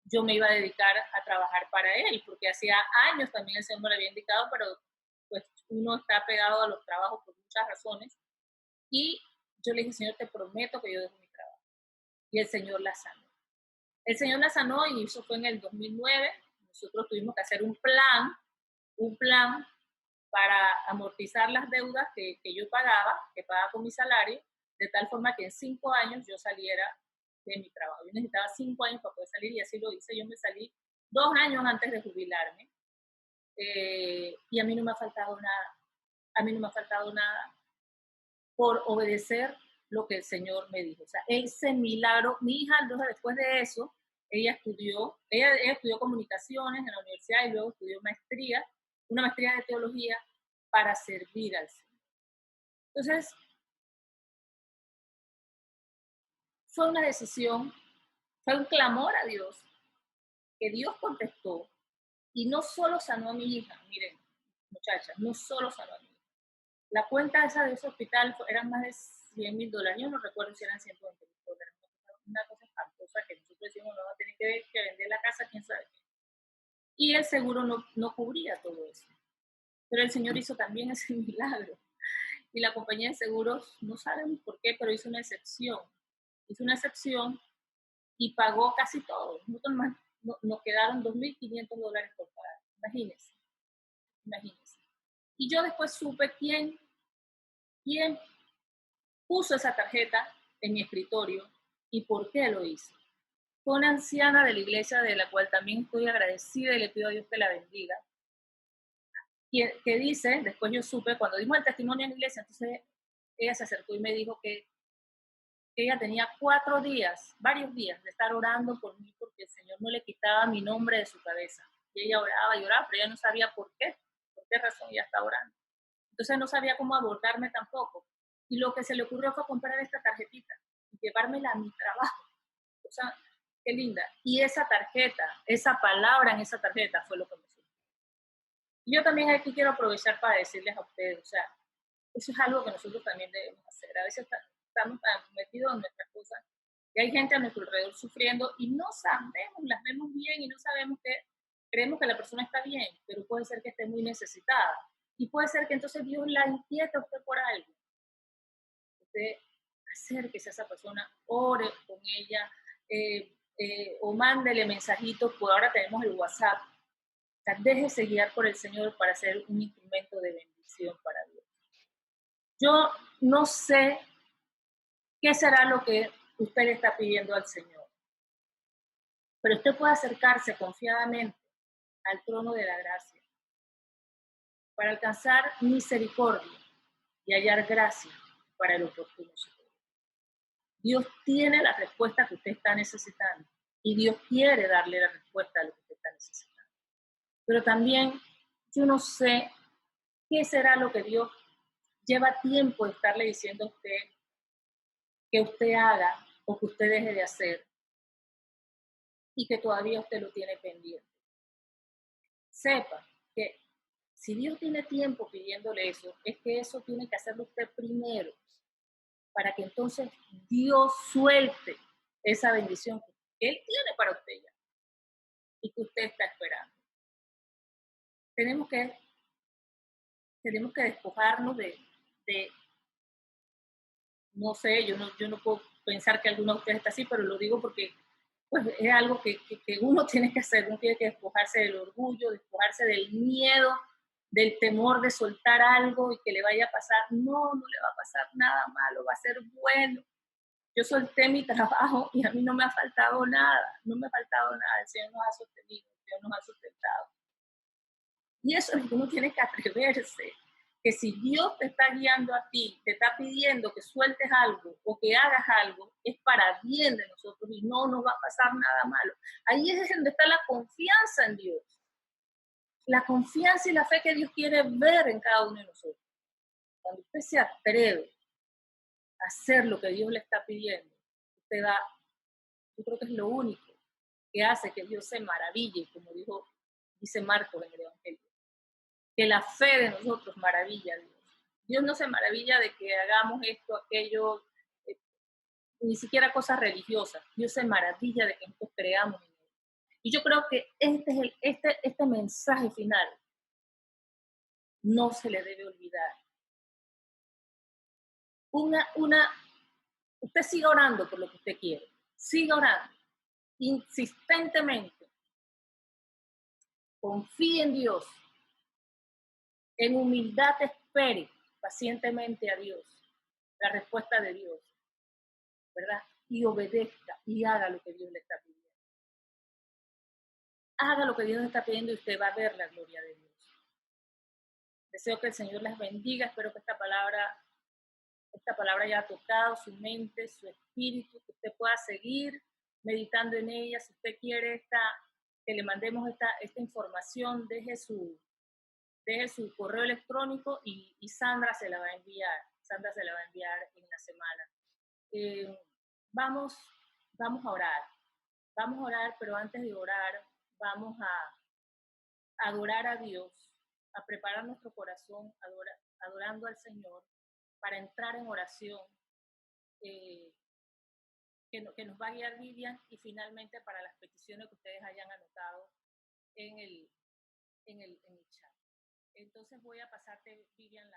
yo me iba a dedicar a trabajar para Él, porque hacía años también el Señor me lo había indicado, pero pues uno está pegado a los trabajos por muchas razones. Y yo le dije, Señor, te prometo que yo dejo mi trabajo. Y el Señor la sanó. El Señor la sanó y eso fue en el 2009. Nosotros tuvimos que hacer un plan para amortizar las deudas que yo pagaba, que pagaba con mi salario, de tal forma que en 5 años yo saliera de mi trabajo. Yo necesitaba 5 años para poder salir y así lo hice. Yo me salí 2 años antes de jubilarme y a mí no me ha faltado nada. A mí no me ha faltado nada por obedecer lo que el Señor me dijo. O sea, ese milagro, mi hija, entonces después de eso, ella estudió comunicaciones en la universidad y luego estudió una maestría de teología para servir al Señor. Entonces, fue una decisión, fue un clamor a Dios, que Dios contestó y no solo sanó a mi hija, miren, muchachas, no solo sanó a mi hija. La cuenta esa de ese hospital eran más de $100,000, yo no recuerdo si eran $120,000, una cosa espantosa que nosotros decimos, no va a tener que vender la casa, quién sabe qué. Y el seguro no cubría todo eso. Pero el Señor hizo también ese milagro. Y la compañía de seguros, no saben por qué, pero hizo una excepción. Hizo una excepción y pagó casi todo. Nosotros nos quedaron $2,500 por pagar. Imagínense, imagínense. Y yo después supe quién puso esa tarjeta en mi escritorio y por qué lo hizo. Fue una anciana de la iglesia de la cual también estoy agradecida y le pido a Dios que la bendiga. Que dice, después yo supe, cuando dimos el testimonio en la iglesia, entonces ella se acercó y me dijo que ella tenía varios días de estar orando por mí porque el Señor no le quitaba mi nombre de su cabeza. Y ella oraba y oraba, pero ella no sabía por qué razón ella estaba orando. Entonces no sabía cómo abordarme tampoco. Y lo que se le ocurrió fue comprar esta tarjetita y llevármela a mi trabajo. O sea, qué linda. Y esa tarjeta, esa palabra en esa tarjeta fue lo que me sirvió. Y yo también aquí quiero aprovechar para decirles a ustedes, o sea, eso es algo que nosotros también debemos hacer. A veces estamos tan metidos en nuestras cosas y hay gente a nuestro alrededor sufriendo y no sabemos, las vemos bien y no sabemos creemos que la persona está bien, pero puede ser que esté muy necesitada. Y puede ser que entonces Dios la inquieta a usted por algo. Usted acérquese a esa persona, ore con ella, o mándele mensajitos, por ahora tenemos el WhatsApp. O sea, déjese guiar por el Señor para ser un instrumento de bendición para Dios. Yo no sé qué será lo que usted le está pidiendo al Señor, pero usted puede acercarse confiadamente al trono de la gracia para alcanzar misericordia y hallar gracia para el oportuno socorro. Dios tiene la respuesta que usted está necesitando y Dios quiere darle la respuesta a lo que usted está necesitando. Pero también yo no sé qué será lo que Dios lleva tiempo de estarle diciendo a usted que usted haga o que usted deje de hacer y que todavía usted lo tiene pendiente. Sepa que si Dios tiene tiempo pidiéndole eso, es que eso tiene que hacerlo usted primero, para que entonces Dios suelte esa bendición que Él tiene para usted ya y que usted está esperando. Tenemos que despojarnos de no sé, yo no puedo pensar que alguno de ustedes está así, pero lo digo porque pues es algo que uno tiene que hacer, uno tiene que despojarse del orgullo, despojarse del miedo, del temor de soltar algo y que le vaya a pasar. No le va a pasar nada malo, va a ser bueno. Yo solté mi trabajo y a mí no me ha faltado nada, no me ha faltado nada, el Señor nos ha sostenido, el Señor nos ha sustentado. Y eso es lo que uno tiene que atreverse, que si Dios te está guiando a ti, te está pidiendo que sueltes algo o que hagas algo, es para bien de nosotros y no nos va a pasar nada malo. Ahí es donde está la confianza en Dios. la confianza y la fe que Dios quiere ver en cada uno de nosotros. Cuando usted se atreve a hacer lo que Dios le está pidiendo, usted va, yo creo que es lo único que hace que Dios se maraville, como dice Marcos en el Evangelio, que la fe de nosotros maravilla a Dios. Dios no se maravilla de que hagamos esto, aquello, eh, ni siquiera cosas religiosas. Dios se maravilla de que nosotros creamos en Él. Y yo creo que este mensaje final no se le debe olvidar. Usted siga orando por lo que usted quiere. Siga orando insistentemente. Confíe en Dios. En humildad espere pacientemente a Dios, la respuesta de Dios, ¿verdad? Y obedezca y haga lo que Dios le está pidiendo. Haga lo que Dios le está pidiendo y usted va a ver la gloria de Dios. Deseo que el Señor les bendiga. Espero que esta palabra haya tocado su mente, su espíritu, que usted pueda seguir meditando en ella. Si usted quiere que le mandemos esta información, deje su correo electrónico y Sandra se la va a enviar. Sandra se la va a enviar en la semana. Vamos a orar. Vamos a orar, pero antes de orar, vamos a adorar a Dios, a preparar nuestro corazón adorando al Señor para entrar en oración que nos va a guiar Vivian, y finalmente para las peticiones que ustedes hayan anotado en el chat. Entonces voy a pasarte, Vivian,